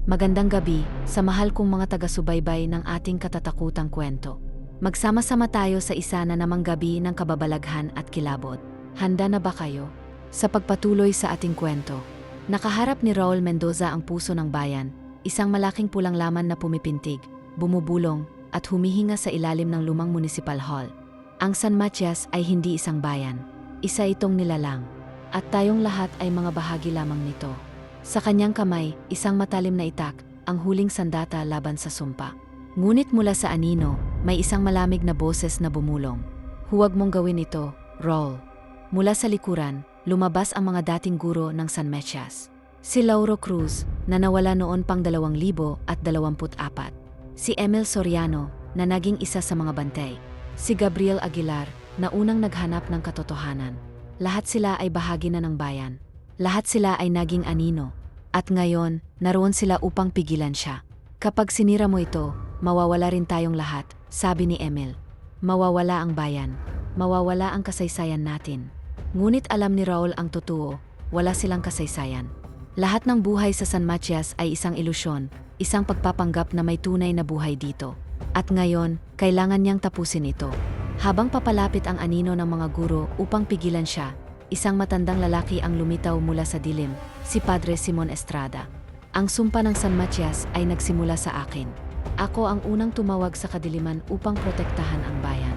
Magandang gabi sa mahal kong mga taga-subaybay ng ating katatakutang kwento. Magsama-sama tayo sa isa na namang gabi ng kababalaghan at kilabot. Handa na ba kayo? Sa pagpatuloy sa ating kwento, nakaharap ni Raul Mendoza ang puso ng bayan, isang malaking pulang laman na pumipintig, bumubulong, at humihinga sa ilalim ng lumang municipal hall. Ang San Matias ay hindi isang bayan, isa itong nilalang, at tayong lahat ay mga bahagi lamang nito. Sa kanyang kamay, isang matalim na itak, ang huling sandata laban sa sumpa. Ngunit mula sa anino, may isang malamig na boses na bumulong. Huwag mong gawin ito, Raul. Mula sa likuran, lumabas ang mga dating guro ng San Matias. Si Lauro Cruz, na nawala noon pang 2024. Si Emil Soriano, na naging isa sa mga bantay. Si Gabriel Aguilar, na unang naghanap ng katotohanan. Lahat sila ay bahagi na ng bayan. Lahat sila ay naging anino. At ngayon, naroon sila upang pigilan siya. Kapag sinira mo ito, mawawala rin tayong lahat, sabi ni Emil. Mawawala ang bayan. Mawawala ang kasaysayan natin. Ngunit alam ni Raul ang totoo, wala silang kasaysayan. Lahat ng buhay sa San Matias ay isang ilusyon, isang pagpapanggap na may tunay na buhay dito. At ngayon, kailangan niyang tapusin ito. Habang papalapit ang anino ng mga guro upang pigilan siya, isang matandang lalaki ang lumitaw mula sa dilim, si Padre Simon Estrada. Ang sumpa ng San Matias ay nagsimula sa akin. Ako ang unang tumawag sa kadiliman upang protektahan ang bayan.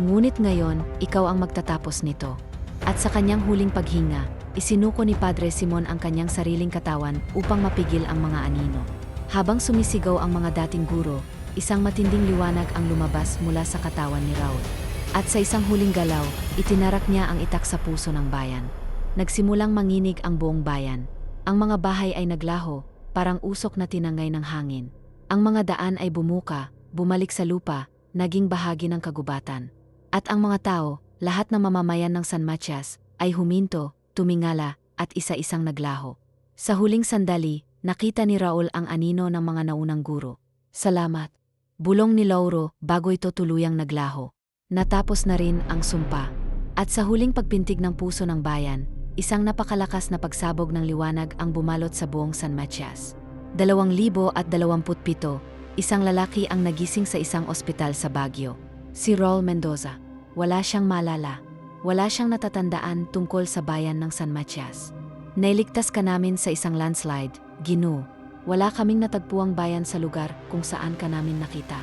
Ngunit ngayon, ikaw ang magtatapos nito. At sa kanyang huling paghinga, isinuko ni Padre Simon ang kanyang sariling katawan upang mapigil ang mga anino. Habang sumisigaw ang mga dating guro, isang matinding liwanag ang lumabas mula sa katawan ni Raul. At sa isang huling galaw, itinarak niya ang itak sa puso ng bayan. Nagsimulang manginig ang buong bayan. Ang mga bahay ay naglaho, parang usok na tinangay ng hangin. Ang mga daan ay bumuka, bumalik sa lupa, naging bahagi ng kagubatan. At ang mga tao, lahat ng mamamayan ng San Matias, ay huminto, tumingala, at isa-isang naglaho. Sa huling sandali, nakita ni Raul ang anino ng mga naunang guro. Salamat. Bulong ni Lauro bago ito tuluyang naglaho. Natapos na rin ang sumpa. At sa huling pagpintig ng puso ng bayan, isang napakalakas na pagsabog ng liwanag ang bumalot sa buong San Matias. 2027, isang lalaki ang nagising sa isang ospital sa Baguio. Si Raul Mendoza. Wala siyang malala. Wala siyang natatandaan tungkol sa bayan ng San Matias. Nailigtas ka namin sa isang landslide, Ginoo. Wala kaming natagpuang bayan sa lugar kung saan ka namin nakita.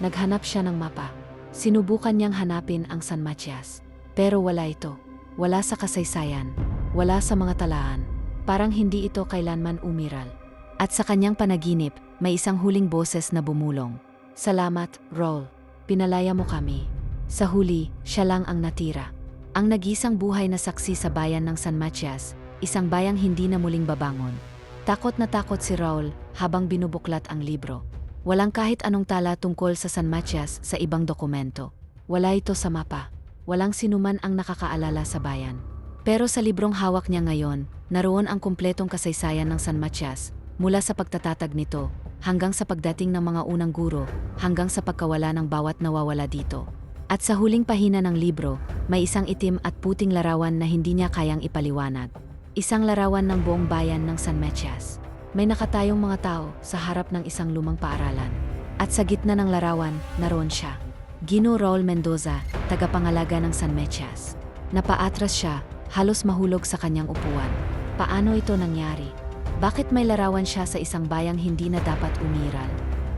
Naghanap siya ng mapa. Sinubukan niyang hanapin ang San Matias. Pero wala ito. Wala sa kasaysayan. Wala sa mga talaan. Parang hindi ito kailanman umiral. At sa kanyang panaginip, may isang huling boses na bumulong. Salamat, Raul. Pinalaya mo kami. Sa huli, siya lang ang natira. Ang nagisang buhay na saksi sa bayan ng San Matias, isang bayang hindi na muling babangon. Takot na takot si Raul habang binubuklat ang libro. Walang kahit anong tala tungkol sa San Matias sa ibang dokumento. Wala ito sa mapa. Walang sinuman ang nakakaalala sa bayan. Pero sa librong hawak niya ngayon, naroon ang kumpletong kasaysayan ng San Matias, mula sa pagtatatag nito, hanggang sa pagdating ng mga unang guro, hanggang sa pagkawala ng bawat nawawala dito. At sa huling pahina ng libro, may isang itim at puting larawan na hindi niya kayang ipaliwanag. Isang larawan ng buong bayan ng San Matias. May nakatayong mga tao sa harap ng isang lumang paaralan. At sa gitna ng larawan, naroon siya. Ginoo Raul Mendoza, tagapangalaga ng San Matias. Napaatras siya, halos mahulog sa kanyang upuan. Paano ito nangyari? Bakit may larawan siya sa isang bayang hindi na dapat umiral?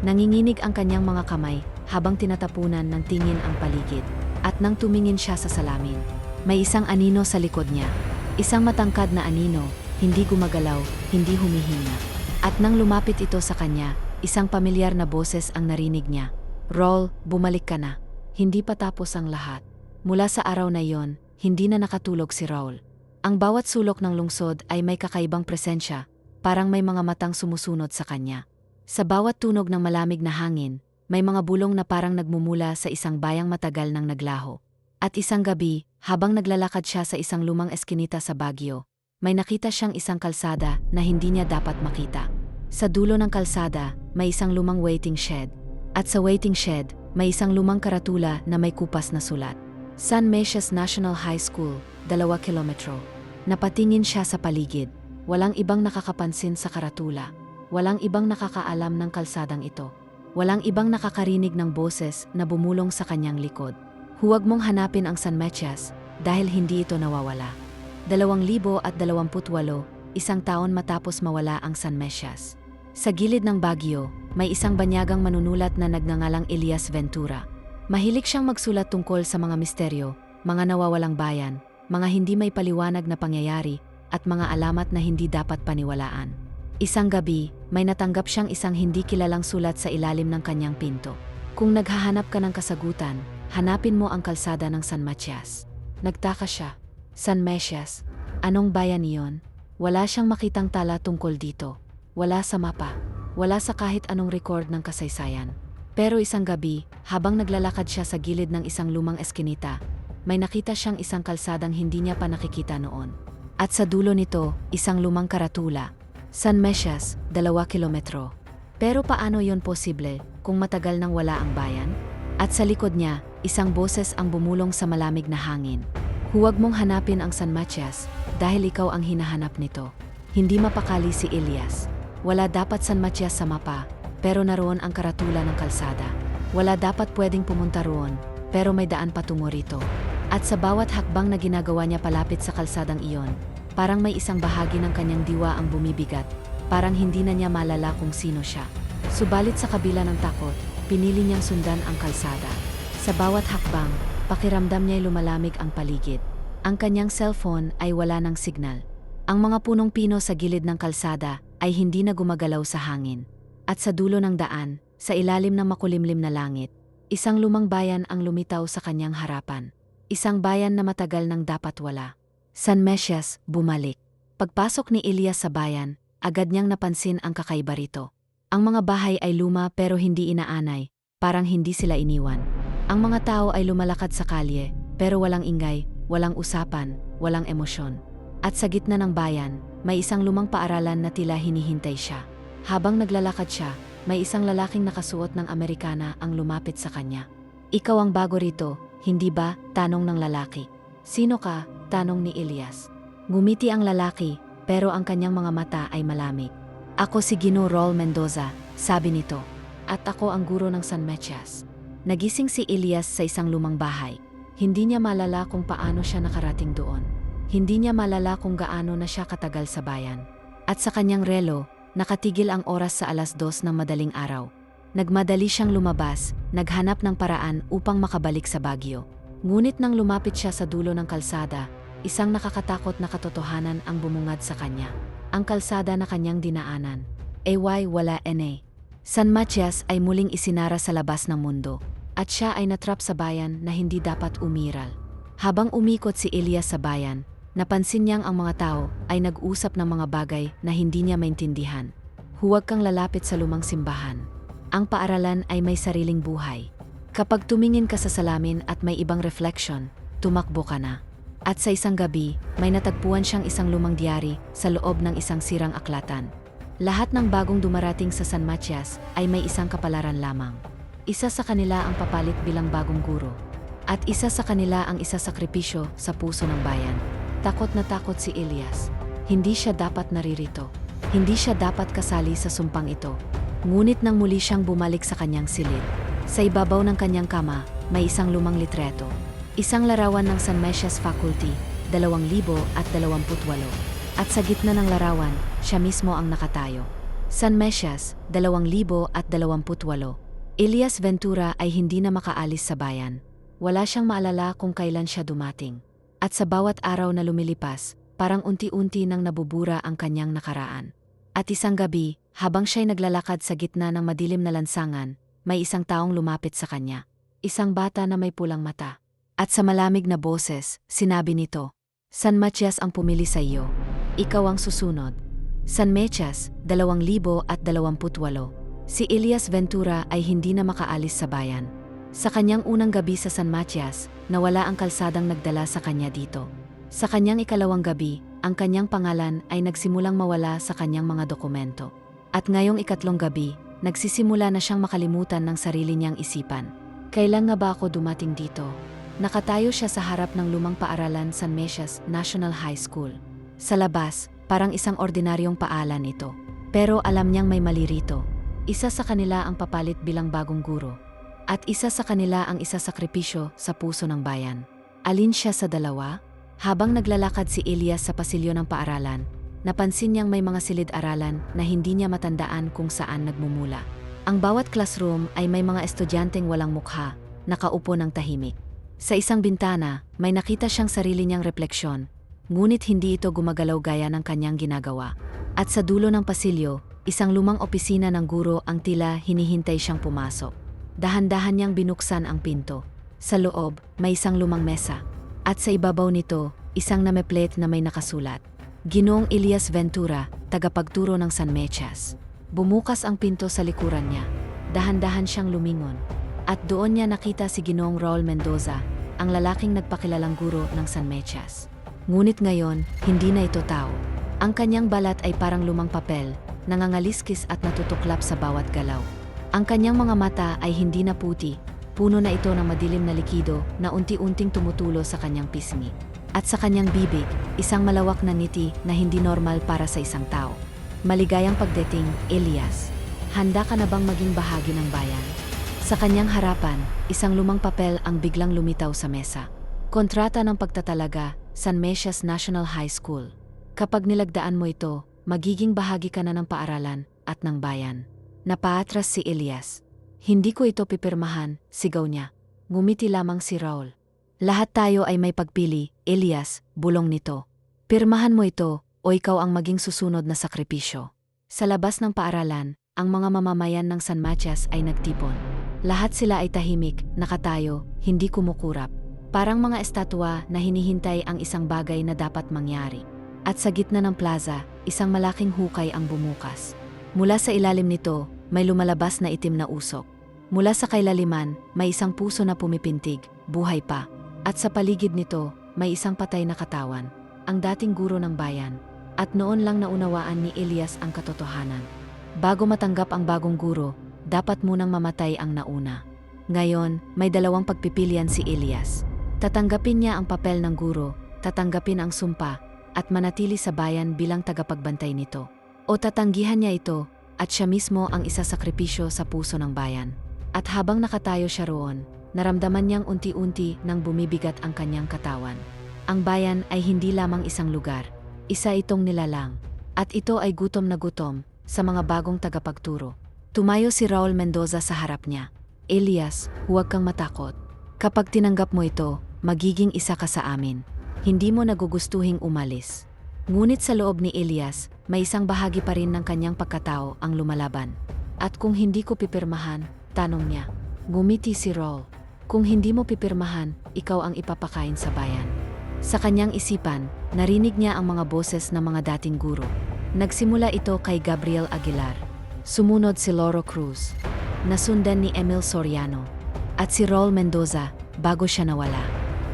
Nanginginig ang kanyang mga kamay habang tinatapunan ng tingin ang paligid. At nang tumingin siya sa salamin, may isang anino sa likod niya. Isang matangkad na anino, hindi gumagalaw, hindi humihinga. At nang lumapit ito sa kanya, isang pamilyar na boses ang narinig niya. Raul, bumalik ka na. Hindi pa tapos ang lahat. Mula sa araw na iyon, hindi na nakatulog si Raul. Ang bawat sulok ng lungsod ay may kakaibang presensya, parang may mga matang sumusunod sa kanya. Sa bawat tunog ng malamig na hangin, may mga bulong na parang nagmumula sa isang bayang matagal nang naglaho. At isang gabi, habang naglalakad siya sa isang lumang eskinita sa Baguio, may nakita siyang isang kalsada na hindi niya dapat makita. Sa dulo ng kalsada, may isang lumang waiting shed. At sa waiting shed, may isang lumang karatula na may kupas na sulat. San Matias National High School, 2 kilometro. Napatingin siya sa paligid. Walang ibang nakakapansin sa karatula. Walang ibang nakakaalam ng kalsadang ito. Walang ibang nakakarinig ng boses na bumulong sa kanyang likod. Huwag mong hanapin ang San Metias dahil hindi ito nawawala. 2028, isang taon matapos mawala ang San Metias. Sa gilid ng Baguio, may isang banyagang manunulat na nagngangalang Elias Ventura. Mahilig siyang magsulat tungkol sa mga misteryo, mga nawawalang bayan, mga hindi may paliwanag na pangyayari, at mga alamat na hindi dapat paniwalaan. Isang gabi, may natanggap siyang isang hindi kilalang sulat sa ilalim ng kanyang pinto. Kung naghahanap ka ng kasagutan, hanapin mo ang kalsada ng San Matias. Nagtaka siya. San Metias? Anong bayan iyon? Wala siyang makitang tala tungkol dito. Wala sa mapa. Wala sa kahit anong record ng kasaysayan. Pero isang gabi, habang naglalakad siya sa gilid ng isang lumang eskinita, may nakita siyang isang kalsadang hindi niya pa nakikita noon. At sa dulo nito, isang lumang karatula. San Metias, 2 kilometro. Pero paano yon posible kung matagal nang wala ang bayan? At sa likod niya, isang boses ang bumulong sa malamig na hangin. Huwag mong hanapin ang San Matias dahil ikaw ang hinahanap nito. Hindi mapakali si Elias. Wala dapat San Matias sa mapa, pero naroon ang karatula ng kalsada. Wala dapat pwedeng pumunta roon, pero may daan patungo rito. At sa bawat hakbang na ginagawa niya palapit sa kalsadang iyon, parang may isang bahagi ng kanyang diwa ang bumibigat, parang hindi na niya malala kung sino siya. Subalit sa kabila ng takot, pinili niyang sundan ang kalsada. Sa bawat hakbang, pakiramdam niya'y lumalamig ang paligid. Ang kanyang cellphone ay wala ng signal. Ang mga punong pino sa gilid ng kalsada ay hindi na gumagalaw sa hangin. At sa dulo ng daan, sa ilalim ng makulimlim na langit, isang lumang bayan ang lumitaw sa kanyang harapan. Isang bayan na matagal nang dapat wala. San Metias, bumalik. Pagpasok ni Elias sa bayan, agad niyang napansin ang kakaiba rito. Ang mga bahay ay luma pero hindi inaanay, parang hindi sila iniwan. Ang mga tao ay lumalakad sa kalye, pero walang ingay, walang usapan, walang emosyon. At sa gitna ng bayan, may isang lumang paaralan na tila hinihintay siya. Habang naglalakad siya, may isang lalaking nakasuot ng Amerikana ang lumapit sa kanya. Ikaw ang bago rito, hindi ba? Tanong ng lalaki. Sino ka? Tanong ni Elias. Ngumiti ang lalaki, pero ang kanyang mga mata ay malamig. Ako si Gino Raul Mendoza, sabi nito. At ako ang guro ng San Metias. Nagising si Elias sa isang lumang bahay. Hindi niya malala kung paano siya nakarating doon. Hindi niya malala kung gaano na siya katagal sa bayan. At sa kanyang relo, nakatigil ang oras sa 2:00 ng madaling araw. Nagmadali siyang lumabas, naghanap ng paraan upang makabalik sa Baguio. Ngunit nang lumapit siya sa dulo ng kalsada, isang nakakatakot na katotohanan ang bumungad sa kanya. Ang kalsada na kanyang dinaanan. Wala na. San Matias ay muling isinara sa labas ng mundo, at siya ay natrap sa bayan na hindi dapat umiral. Habang umikot si Elias sa bayan, napansin niyang ang mga tao ay nag-usap ng mga bagay na hindi niya maintindihan. Huwag kang lalapit sa lumang simbahan. Ang paaralan ay may sariling buhay. Kapag tumingin ka sa salamin at may ibang reflection, tumakbo ka na. At sa isang gabi, may natagpuan siyang isang lumang diary sa loob ng isang sirang aklatan. Lahat ng bagong dumarating sa San Matias ay may isang kapalaran lamang. Isa sa kanila ang papalit bilang bagong guro. At isa sa kanila ang isasakripisyo sa puso ng bayan. Takot na takot si Elias. Hindi siya dapat naririto. Hindi siya dapat kasali sa sumpang ito. Ngunit nang muli siyang bumalik sa kanyang silid, sa ibabaw ng kanyang kama, may isang lumang litreto. Isang larawan ng San Metias Faculty, 2028. At sa gitna ng larawan, siya mismo ang nakatayo. San Metias, 2028. Elias Ventura ay hindi na makaalis sa bayan. Wala siyang maalala kung kailan siya dumating. At sa bawat araw na lumilipas, parang unti-unti nang nabubura ang kanyang nakaraan. At isang gabi, habang siya'y naglalakad sa gitna ng madilim na lansangan, may isang taong lumapit sa kanya. Isang bata na may pulang mata. At sa malamig na boses, sinabi nito, San Matias ang pumili sa iyo. Ikaw ang susunod. San Metias, 2028. Si Elias Ventura ay hindi na makaalis sa bayan. Sa kanyang unang gabi sa San Matias, nawala ang kalsadang nagdala sa kanya dito. Sa kanyang ikalawang gabi, ang kanyang pangalan ay nagsimulang mawala sa kanyang mga dokumento. At ngayong ikatlong gabi, nagsisimula na siyang makalimutan ng sarili niyang isipan. Kailan nga ba ako dumating dito? Nakatayo siya sa harap ng lumang paaralan San Metias National High School. Sa labas, parang isang ordinaryong paalan ito. Pero alam niyang may mali rito. Isa sa kanila ang papalit bilang bagong guro. At isa sa kanila ang isasakripisyo sa puso ng bayan. Alin siya sa dalawa? Habang naglalakad si Elias sa pasilyo ng paaralan, napansin niyang may mga silid-aralan na hindi niya matandaan kung saan nagmumula. Ang bawat classroom ay may mga estudyanteng walang mukha, nakaupo ng tahimik. Sa isang bintana, may nakita siyang sarili niyang refleksyon, ngunit hindi ito gumagalaw gaya ng kanyang ginagawa. At sa dulo ng pasilyo, isang lumang opisina ng guro ang tila hinihintay siyang pumasok. Dahan-dahan niyang binuksan ang pinto. Sa loob, may isang lumang mesa. At sa ibabaw nito, isang nameplate na may nakasulat. Ginoong Elias Ventura, tagapagturo ng San Mechas. Bumukas ang pinto sa likuran niya. Dahan-dahan siyang lumingon. At doon niya nakita si Ginoong Raul Mendoza, ang lalaking nagpakilalang guro ng San Mechas. Ngunit ngayon, hindi na ito tao. Ang kanyang balat ay parang lumang papel, nangangaliskis at natutuklap sa bawat galaw. Ang kanyang mga mata ay hindi na puti, puno na ito ng madilim na likido na unti-unting tumutulo sa kanyang pisngi. At sa kanyang bibig, isang malawak na ngiti na hindi normal para sa isang tao. Maligayang pagdating, Elias. Handa ka na bang maging bahagi ng bayan? Sa kanyang harapan, isang lumang papel ang biglang lumitaw sa mesa. Kontrata ng pagtatalaga, San Mechas National High School. Kapag nilagdaan mo ito, magiging bahagi ka na ng paaralan at ng bayan. Napaatras si Elias. Hindi ko ito pipirmahan, sigaw niya. Ngumiti lamang si Raul. Lahat tayo ay may pagpili, Elias, bulong nito. Pirmahan mo ito o ikaw ang maging susunod na sakripisyo. Sa labas ng paaralan, ang mga mamamayan ng San Mechas ay nagtipon. Lahat sila ay tahimik, nakatayo, hindi kumukurap. Parang mga estatwa na hinihintay ang isang bagay na dapat mangyari. At sa gitna ng plaza, isang malaking hukay ang bumukas. Mula sa ilalim nito, may lumalabas na itim na usok. Mula sa kailaliman, may isang puso na pumipintig, buhay pa. At sa paligid nito, may isang patay na katawan, ang dating guro ng bayan. At noon lang naunawaan ni Elias ang katotohanan. Bago matanggap ang bagong guro, dapat munang mamatay ang nauna. Ngayon, may dalawang pagpipilian si Elias. Tatanggapin niya ang papel ng guro, tatanggapin ang sumpa, at manatili sa bayan bilang tagapagbantay nito. O tatanggihan niya ito, at siya mismo ang isasakripisyo sa puso ng bayan. At habang nakatayo siya roon, naramdaman niyang unti-unti nang bumibigat ang kanyang katawan. Ang bayan ay hindi lamang isang lugar, isa itong nilalang. At ito ay gutom na gutom sa mga bagong tagapagturo. Tumayo si Raul Mendoza sa harap niya. Elias, huwag kang matakot. Kapag tinanggap mo ito, magiging isa ka sa amin. Hindi mo nagugustuhing umalis. Ngunit sa loob ni Elias, may isang bahagi pa rin ng kanyang pagkatao ang lumalaban. At kung hindi ko pipirmahan, tanong niya. Ngumiti si Raul. Kung hindi mo pipirmahan, ikaw ang ipapakain sa bayan. Sa kanyang isipan, narinig niya ang mga boses ng mga dating guro. Nagsimula ito kay Gabriel Aguilar. Sumunod si Loro Cruz. Nasundan ni Emil Soriano. At si Raul Mendoza, bago siya nawala.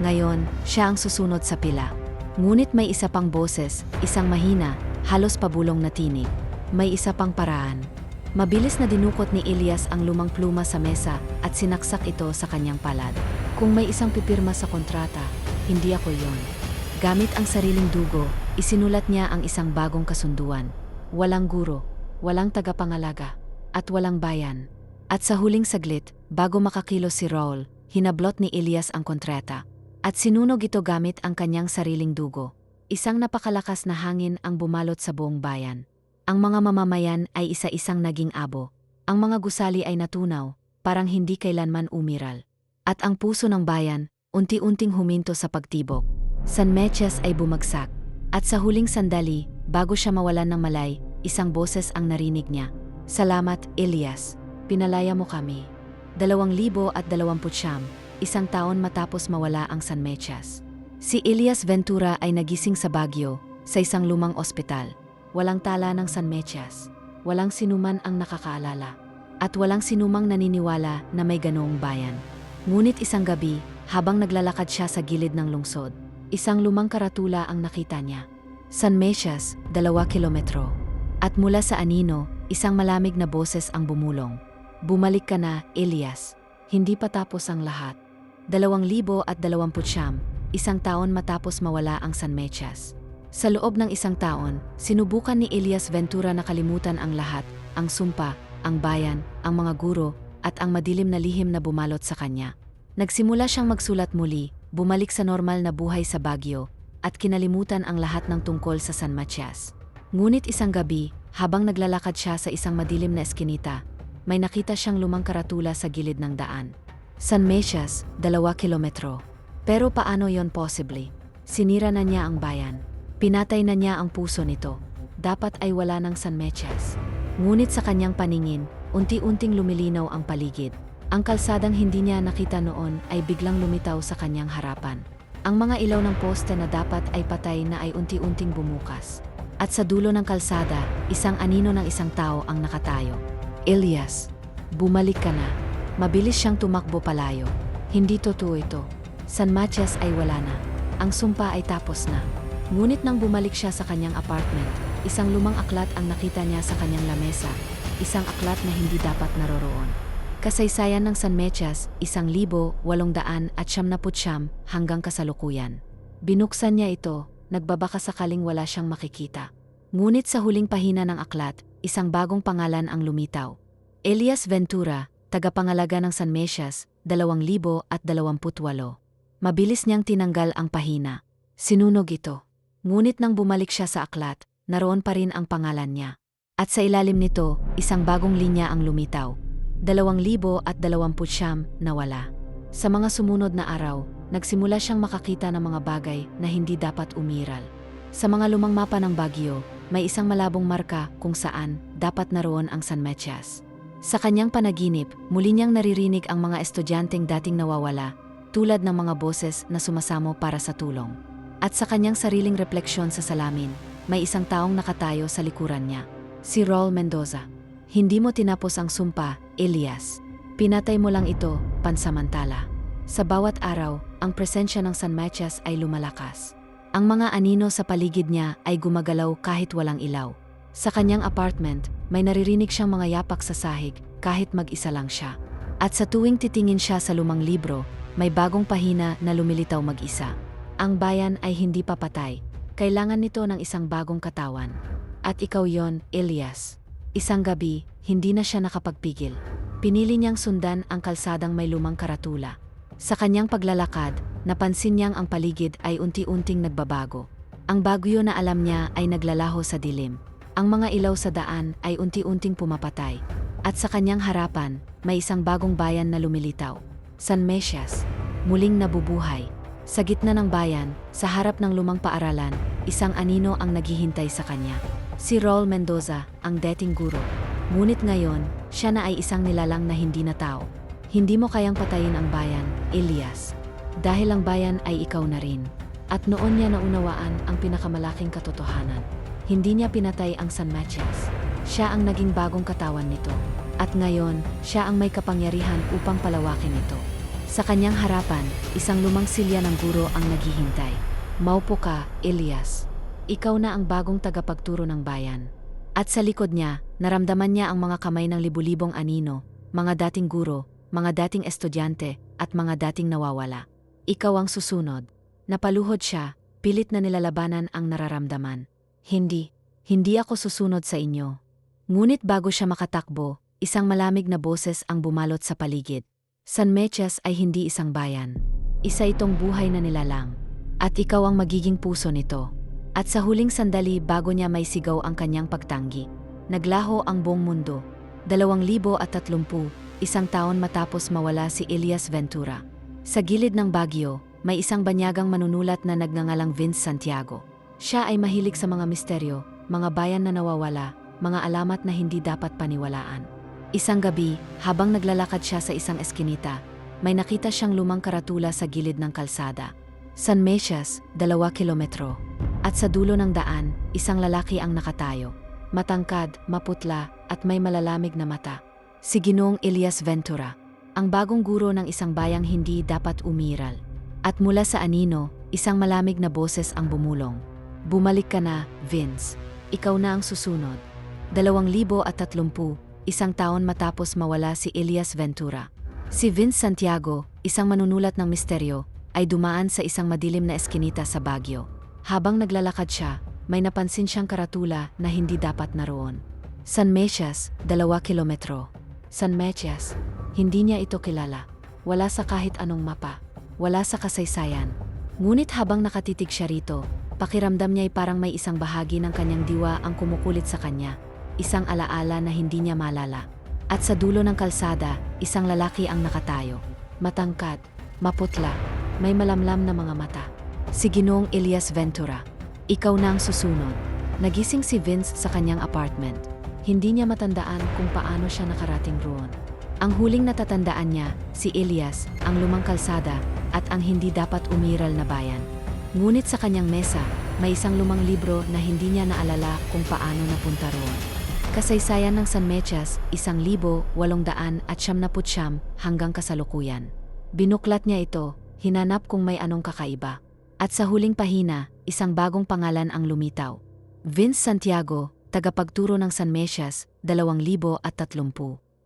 Ngayon, siya ang susunod sa pila. Ngunit may isa pang boses, isang mahina, halos pabulong na tinig. May isa pang paraan. Mabilis na dinukot ni Elias ang lumang pluma sa mesa at sinaksak ito sa kanyang palad. Kung may isang pipirma sa kontrata, hindi ako yon. Gamit ang sariling dugo, isinulat niya ang isang bagong kasunduan. Walang guro, walang tagapangalaga, at walang bayan. At sa huling saglit, bago makakilos si Raul, hinablot ni Elias ang kontrata. At sinunog ito gamit ang kanyang sariling dugo. Isang napakalakas na hangin ang bumalot sa buong bayan. Ang mga mamamayan ay isa-isang naging abo. Ang mga gusali ay natunaw, parang hindi kailanman umiral. At ang puso ng bayan, unti-unting huminto sa pagtibok. San Mechas ay bumagsak. At sa huling sandali, bago siya mawalan ng malay, isang boses ang narinig niya. Salamat, Elias. Pinalaya mo kami. 2029, isang taon matapos mawala ang San Mechas. Si Elias Ventura ay nagising sa Baguio, sa isang lumang ospital. Walang tala ng San Mechas. Walang sinuman ang nakakaalala. At walang sinumang naniniwala na may ganoong bayan. Ngunit isang gabi, habang naglalakad siya sa gilid ng lungsod, isang lumang karatula ang nakita niya. San Mechas, 2 kilometro. At mula sa anino, isang malamig na boses ang bumulong. Bumalik ka na, Elias. Hindi pa tapos ang lahat. 2029, isang taon matapos mawala ang San Mechas. Sa loob ng isang taon, sinubukan ni Elias Ventura na kalimutan ang lahat, ang sumpa, ang bayan, ang mga guro, at ang madilim na lihim na bumalot sa kanya. Nagsimula siyang magsulat muli, bumalik sa normal na buhay sa Baguio, at kinalimutan ang lahat ng tungkol sa San Matias. Ngunit isang gabi, habang naglalakad siya sa isang madilim na eskinita, may nakita siyang lumang karatula sa gilid ng daan. San Matias, 2 kilometro. Pero paano yon possible? Sinira na niya ang bayan. Pinatay na niya ang puso nito. Dapat ay wala ng San Matias. Ngunit sa kanyang paningin, unti-unting lumilinaw ang paligid. Ang kalsadang hindi niya nakita noon ay biglang lumitaw sa kanyang harapan. Ang mga ilaw ng poste na dapat ay patay na ay unti-unting bumukas. At sa dulo ng kalsada, isang anino ng isang tao ang nakatayo. Elias, bumalik ka na. Mabilis siyang tumakbo palayo. Hindi totoo ito. San Matias ay wala na. Ang sumpa ay tapos na. Ngunit nang bumalik siya sa kanyang apartment, isang lumang aklat ang nakita niya sa kanyang lamesa, isang aklat na hindi dapat naroroon. Kasaysayan ng San Matias, 1,879 hanggang kasalukuyan. Binuksan niya ito, nagbabaka sakaling wala siyang makikita. Ngunit sa huling pahina ng aklat, isang bagong pangalan ang lumitaw. Elias Ventura, tagapangalaga ng San Matias, 2028. Mabilis niyang tinanggal ang pahina. Sinunog ito. Ngunit nang bumalik siya sa aklat, naroon pa rin ang pangalan niya. At sa ilalim nito, isang bagong linya ang lumitaw. 2029 nawala. Sa mga sumunod na araw, nagsimula siyang makakita ng mga bagay na hindi dapat umiral. Sa mga lumang mapa ng Baguio, may isang malabong marka kung saan dapat naroon ang San Matias. Sa kanyang panaginip, muli niyang naririnig ang mga estudyanteng dating nawawala, tulad ng mga boses na sumasamo para sa tulong. At sa kanyang sariling refleksyon sa salamin, may isang taong nakatayo sa likuran niya. Si Raul Mendoza. Hindi mo tinapos ang sumpa, Elias. Pinatay mo lang ito, pansamantala. Sa bawat araw, ang presensya ng San Matias ay lumalakas. Ang mga anino sa paligid niya ay gumagalaw kahit walang ilaw. Sa kanyang apartment, may naririnig siyang mga yapak sa sahig kahit mag-isa lang siya. At sa tuwing titingin siya sa lumang libro, may bagong pahina na lumilitaw mag-isa. Ang bayan ay hindi papatay. Kailangan nito ng isang bagong katawan. At ikaw yon, Elias. Isang gabi, hindi na siya nakapagpigil. Pinili niyang sundan ang kalsadang may lumang karatula. Sa kanyang paglalakad, napansin niyang ang paligid ay unti-unting nagbabago. Ang Baguio na alam niya ay naglalaho sa dilim. Ang mga ilaw sa daan ay unti-unting pumapatay. At sa kanyang harapan, may isang bagong bayan na lumilitaw. San Matias, muling nabubuhay. Sa gitna ng bayan, sa harap ng lumang paaralan, isang anino ang naghihintay sa kanya. Si Raul Mendoza, ang dating guro. Ngunit ngayon, siya na ay isang nilalang na hindi na tao. Hindi mo kayang patayin ang bayan, Elias. Dahil ang bayan ay ikaw na rin. At noon niya naunawaan ang pinakamalaking katotohanan. Hindi niya pinatay ang San Matias. Siya ang naging bagong katawan nito. At ngayon, siya ang may kapangyarihan upang palawakin ito. Sa kanyang harapan, isang lumang silya ng guro ang naghihintay. Maupo ka, Elias. Ikaw na ang bagong tagapagturo ng bayan. At sa likod niya, naramdaman niya ang mga kamay ng libu-libong anino, mga dating guro, mga dating estudyante, at mga dating nawawala. Ikaw ang susunod. Napaluhod siya, pilit na nilalabanan ang nararamdaman. Hindi ako susunod sa inyo. Ngunit bago siya makatakbo, isang malamig na boses ang bumalot sa paligid. San Matias ay hindi isang bayan. Isa itong buhay na nilalang. At ikaw ang magiging puso nito. At sa huling sandali bago niya may sigaw ang kanyang pagtanggi, naglaho ang buong mundo. 2030, isang taon matapos mawala si Elias Ventura. Sa gilid ng Baguio, may isang banyagang manunulat na nagngangalang Vince Santiago. Siya ay mahilig sa mga misteryo, mga bayan na nawawala, mga alamat na hindi dapat paniwalaan. Isang gabi, habang naglalakad siya sa isang eskinita, may nakita siyang lumang karatula sa gilid ng kalsada. San Matias, 2 kilometro. At sa dulo ng daan, isang lalaki ang nakatayo. Matangkad, maputla, at may malalamig na mata. Si Ginoong Elias Ventura, ang bagong guro ng isang bayang hindi dapat umiral. At mula sa anino, isang malamig na boses ang bumulong. Bumalik ka na, Vince. Ikaw na ang susunod. 2030, isang taon matapos mawala si Elias Ventura. Si Vince Santiago, isang manunulat ng misteryo, ay dumaan sa isang madilim na eskinita sa Baguio. Habang naglalakad siya, may napansin siyang karatula na hindi dapat naroon. San Mesias, 2 kilometro. San Mesias, hindi niya ito kilala. Wala sa kahit anong mapa. Wala sa kasaysayan. Ngunit habang nakatitig siya rito, pakiramdam niya ay parang may isang bahagi ng kanyang diwa ang kumukulit sa kanya. Isang alaala na hindi niya malala. At sa dulo ng kalsada, isang lalaki ang nakatayo. Matangkad, maputla, may malamlam na mga mata. Si Ginoong Elias Ventura. Ikaw na ang susunod. Nagising si Vince sa kanyang apartment. Hindi niya matandaan kung paano siya nakarating roon. Ang huling natatandaan niya, si Elias, ang lumang kalsada, at ang hindi dapat umiral na bayan. Ngunit sa kanyang mesa, may isang lumang libro na hindi niya naalala kung paano napunta roon. Kasaysayan ng San Mesias, 1879 hanggang kasalukuyan. Binuklat niya ito, hinanap kung may anong kakaiba. At sa huling pahina, isang bagong pangalan ang lumitaw. Vince Santiago, tagapagturo ng San Mesias, 2030.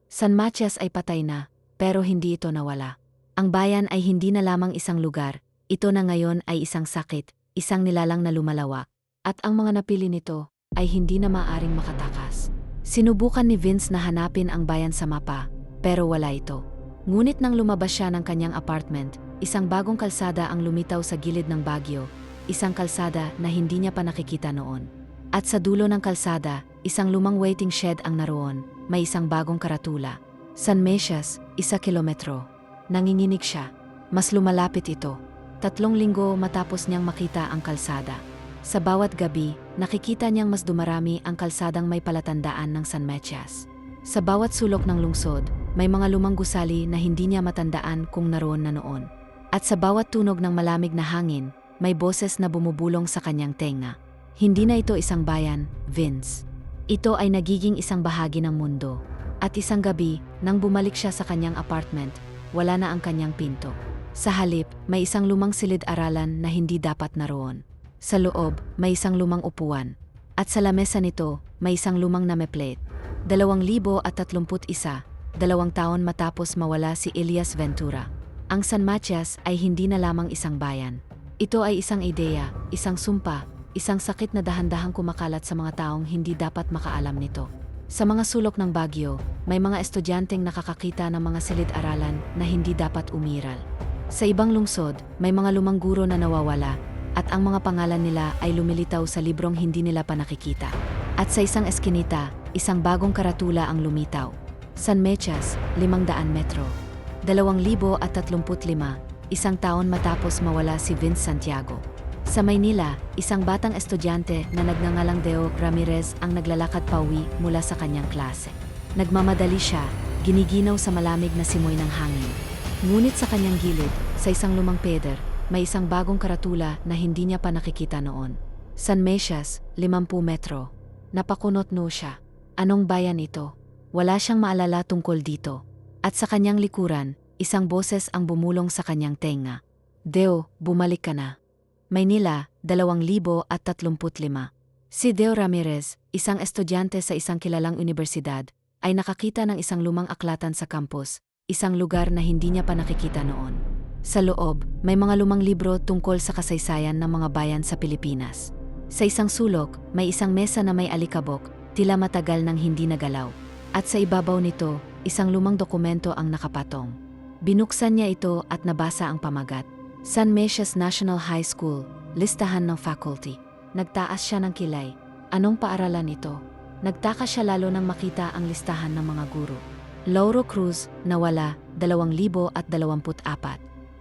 San Mesias ay patay na, pero hindi ito nawala. Ang bayan ay hindi na lamang isang lugar, ito na ngayon ay isang sakit, isang nilalang na lumalawak. At ang mga napili nito ay hindi na maaring makatakas. Sinubukan ni Vince na hanapin ang bayan sa mapa, pero wala ito. Ngunit nang lumabas siya ng kanyang apartment, isang bagong kalsada ang lumitaw sa gilid ng Baguio, isang kalsada na hindi niya pa nakikita noon. At sa dulo ng kalsada, isang lumang waiting shed ang naroon, may isang bagong karatula. San Mesias, 1 kilometro. Nanginginig siya. Mas lumalapit ito. 3 linggo matapos niyang makita ang kalsada. Sa bawat gabi, nakikita niyang mas dumarami ang kalsadang may palatandaan ng San Mesias. Sa bawat sulok ng lungsod, may mga lumang gusali na hindi niya matandaan kung naroon na noon. At sa bawat tunog ng malamig na hangin, may boses na bumubulong sa kanyang tenga. Hindi na ito isang bayan, Vince. Ito ay nagiging isang bahagi ng mundo. At isang gabi, nang bumalik siya sa kanyang apartment, wala na ang kanyang pinto. Sa halip, may isang lumang silid-aralan na hindi dapat naroon. Sa loob, may isang lumang upuan. At sa lamesa nito, may isang lumang nameplate. 2031, 2 taon matapos mawala si Elias Ventura. Ang San Mesias ay hindi na lamang isang bayan. Ito ay isang ideya, isang sumpa, isang sakit na dahan-dahang kumakalat sa mga taong hindi dapat makaalam nito. Sa mga sulok ng Baguio, may mga estudyanteng nakakakita ng mga silid-aralan na hindi dapat umiral. Sa ibang lungsod, may mga lumang guro na nawawala, at ang mga pangalan nila ay lumilitaw sa librong hindi nila pa nakikita. At sa isang eskinita, isang bagong karatula ang lumitaw. San Mesias, 500 metro. 2035, 1 taon matapos mawala si Vince Santiago. Sa Maynila, isang batang estudyante na nagngangalang Deo Ramirez ang naglalakad pauwi mula sa kanyang klase. Nagmamadali siya, giniginaw sa malamig na simoy ng hangin. Ngunit sa kanyang gilid, sa isang lumang peder, may isang bagong karatula na hindi niya pa nakikita noon. San Mesias, 50 metro. Napakunot siya. Anong bayan ito? Wala siyang maalala tungkol dito. At sa kanyang likuran, isang boses ang bumulong sa kanyang tenga. Deo, bumalik ka na. Maynila, 2035. Si Deo Ramirez, isang estudyante sa isang kilalang universidad, ay nakakita ng isang lumang aklatan sa campus, isang lugar na hindi niya pa nakikita noon. Sa loob, may mga lumang libro tungkol sa kasaysayan ng mga bayan sa Pilipinas. Sa isang sulok, may isang mesa na may alikabok, tila matagal nang hindi nagalaw. At sa ibabaw nito, isang lumang dokumento ang nakapatong. Binuksan niya ito at nabasa ang pamagat. San Mesias National High School, listahan ng faculty. Nagtaas siya ng kilay. Anong paaralan ito? Nagtaka siya lalo nang makita ang listahan ng mga guro. Lauro Cruz, nawala, 2024.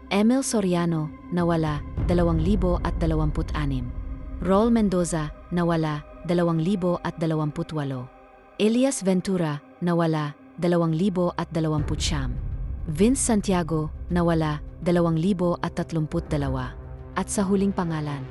Emil Soriano, nawala, 2026. Raul Mendoza, nawala, 2028. Elias Ventura, nawala, 2029. Vince Santiago, nawala, 2032. At sa huling pangalan,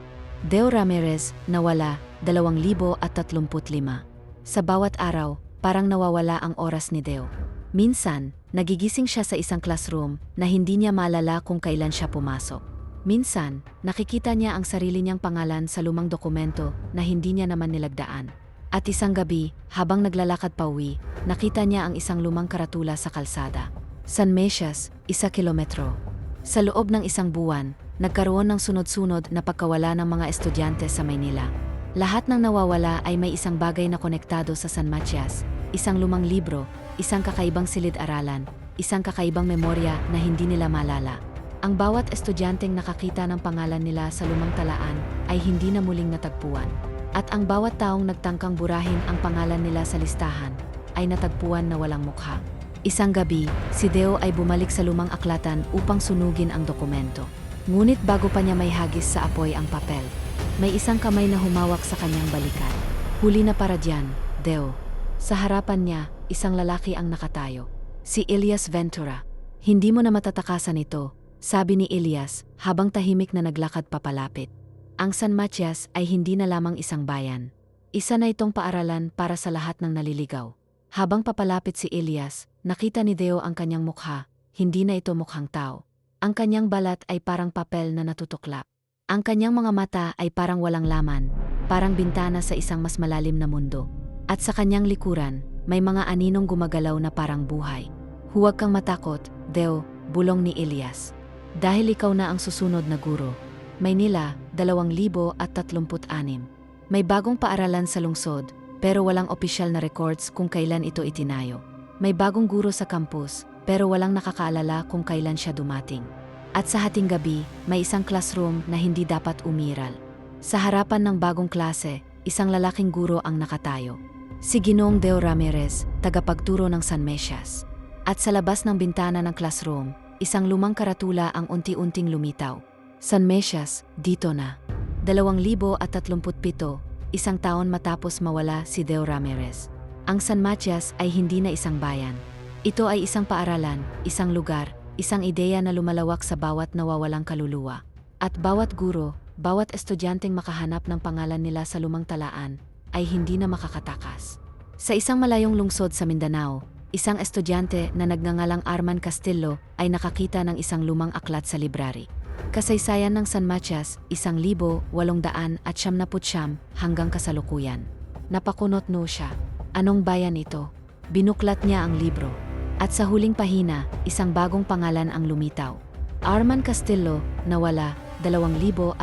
Deo Ramirez, nawala, 2035. Sa bawat araw, parang nawawala ang oras ni Deo. Minsan, nagigising siya sa isang classroom na hindi niya maalala kung kailan siya pumasok. Minsan, nakikita niya ang sarili niyang pangalan sa lumang dokumento na hindi niya naman nilagdaan. At isang gabi, habang naglalakad pauwi, nakita niya ang isang lumang karatula sa kalsada. San Mesias, 1 kilometro. Sa loob ng isang buwan, nagkaroon ng sunod-sunod na pagkawala ng mga estudyante sa Maynila. Lahat ng nawawala ay may isang bagay na konektado sa San Matias, isang lumang libro, isang kakaibang silid-aralan, isang kakaibang memorya na hindi nila malala. Ang bawat estudyanteng nakakita ng pangalan nila sa lumang talaan ay hindi na muling natagpuan. At ang bawat taong nagtangkang burahin ang pangalan nila sa listahan ay natagpuan na walang mukha. Isang gabi, si Deo ay bumalik sa lumang aklatan upang sunugin ang dokumento. Ngunit bago pa niya may hagis sa apoy ang papel, may isang kamay na humawak sa kanyang balikat. Huli na para diyan, Deo. Sa harapan niya, isang lalaki ang nakatayo. Si Elias Ventura. Hindi mo na matatakasan ito, sabi ni Elias habang tahimik na naglakad papalapit. Ang San Matias ay hindi na lamang isang bayan. Isa na itong paaralan para sa lahat ng naliligaw. Habang papalapit si Elias, nakita ni Deo ang kanyang mukha, hindi na ito mukhang tao. Ang kanyang balat ay parang papel na natutuklap. Ang kanyang mga mata ay parang walang laman, parang bintana sa isang mas malalim na mundo. At sa kanyang likuran, may mga aninong gumagalaw na parang buhay. Huwag kang matakot, Deo, bulong ni Elias. Dahil ikaw na ang susunod na guro. Maynila, 2036. May bagong paaralan sa lungsod, pero walang opisyal na records kung kailan ito itinayo. May bagong guro sa campus, pero walang nakakaalala kung kailan siya dumating. At sa hating gabi, may isang classroom na hindi dapat umiral. Sa harapan ng bagong klase, isang lalaking guro ang nakatayo. Si Ginoong Deo Ramirez, tagapagturo ng San Matias. At sa labas ng bintana ng classroom, isang lumang karatula ang unti-unting lumitaw. San Matias, dito na. 2037, isang taon matapos mawala si Deo Ramirez. Ang San Matias ay hindi na isang bayan. Ito ay isang paaralan, isang lugar, isang ideya na lumalawak sa bawat nawawalang kaluluwa. At bawat guro, bawat estudyanteng makahanap ng pangalan nila sa lumang talaan, ay hindi na makakatakas. Sa isang malayong lungsod sa Mindanao, isang estudyante na nagngangalang Arman Castillo ay nakakita ng isang lumang aklat sa library. Kasaysayan ng San Matias, 1879 hanggang kasalukuyan. Napakunot no siya. Anong bayan ito? Binuklat niya ang libro. At sa huling pahina, isang bagong pangalan ang lumitaw. Arman Castillo, nawala, 2037.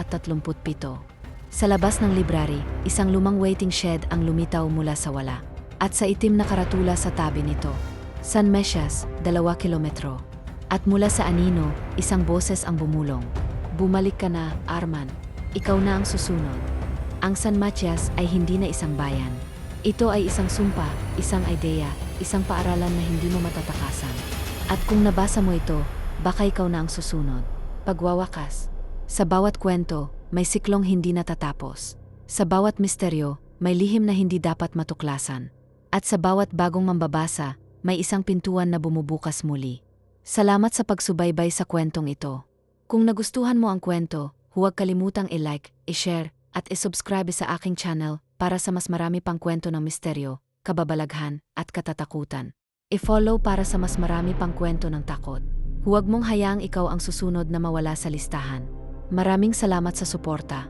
Sa labas ng library, isang lumang waiting shed ang lumitaw mula sa wala. At sa itim na karatula sa tabi nito, San Matias, 2 kilometro. At mula sa anino, isang boses ang bumulong. Bumalik ka na, Arman. Ikaw na ang susunod. Ang San Matias ay hindi na isang bayan. Ito ay isang sumpa, isang ideya, isang paaralan na hindi mo matatakasan. At kung nabasa mo ito, baka ikaw na ang susunod. Pagwawakas. Sa bawat kwento, may siklong hindi natatapos. Sa bawat misteryo, may lihim na hindi dapat matuklasan. At sa bawat bagong mambabasa, may isang pintuan na bumubukas muli. Salamat sa pagsubaybay sa kwentong ito. Kung nagustuhan mo ang kwento, huwag kalimutang i-like, i-share, at i-subscribe sa aking channel para sa mas marami pang kwento ng misteryo, kababalaghan, at katatakutan. I-follow para sa mas marami pang kwento ng takot. Huwag mong hayaang ikaw ang susunod na mawala sa listahan. Maraming salamat sa suporta.